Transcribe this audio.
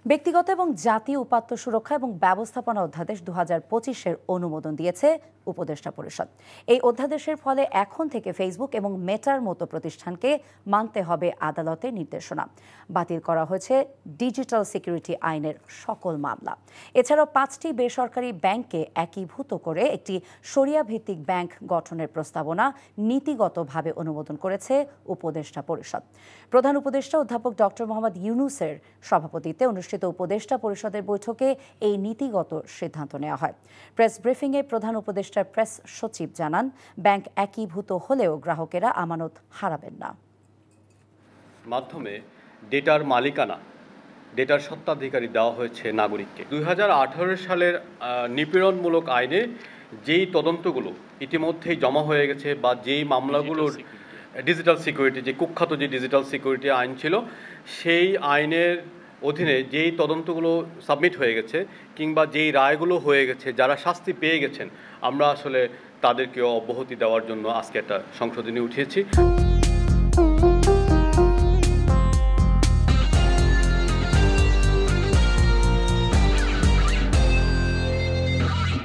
ব্যক্তিগত এবং জাতীয় উপাত্ত সুরক্ষা এবং ব্যবস্থাপনা অধ্যাদেশ 2025-এর অনুমোদন দিয়েছে উপদেষ্টা পরিষদ। এই অধ্যাদেশের ফলে এখন থেকে ফেসবুক এবং মেটার মতো প্রতিষ্ঠানকে মানতে হবে আদালতের নির্দেশনা। বাতিল করা হয়েছে ডিজিটাল সিকিউরিটি আইনের সকল মামলা। এছাড়াও 5টি বেসরকারি ব্যাংককে একীভূত করে একটি শরিয়া ভিত্তিক ব্যাংক গঠনের প্রস্তাবনা নীতিগতভাবে অনুমোদন করেছে উপদেষ্টা পরিষদ। প্রধান উপদেষ্টা অধ্যাপক ডক্টর মোহাম্মদ ইউনূসের সভাপতিত্বে অনুষ্ঠিত উপদেষ্টা পরিষদের বৈঠকে এই নীতিগত সিদ্ধান্ত নেওয়া হয়। প্রেস ব্রিফিংয়ে প্রধান উপদেষ্টার প্রেস সচিব জানান, ব্যাংক একীভূত হলেও গ্রাহকেরা আমানত হারাবেন না। মাধ্যমে ডেটার মালিকানা, ডেটার স্বত্বাধিকারী দেওয়া হয়েছে নাগরিককে। 2018 সালের নিপীড়নমূলক আইনে যেই তদন্তগুলো ইতিমধ্যেই জমা হয়ে গেছে বা যেই মামলাগুলোর ডিজিটাল সিকিউরিটি, যে কুখ্যাত যে ডিজিটাল সিকিউরিটি আইন ছিল, সেই আইনের অধীনে যেই তদন্তগুলো সাবমিট হয়ে গেছে কিংবা যেই রায়গুলো হয়ে গেছে, যারা শাস্তি পেয়ে গেছেন, আমরা আসলে তাদেরকে অব্যাহতি দেওয়ার জন্য আজকে একটা সংশোধনী উঠিয়েছি।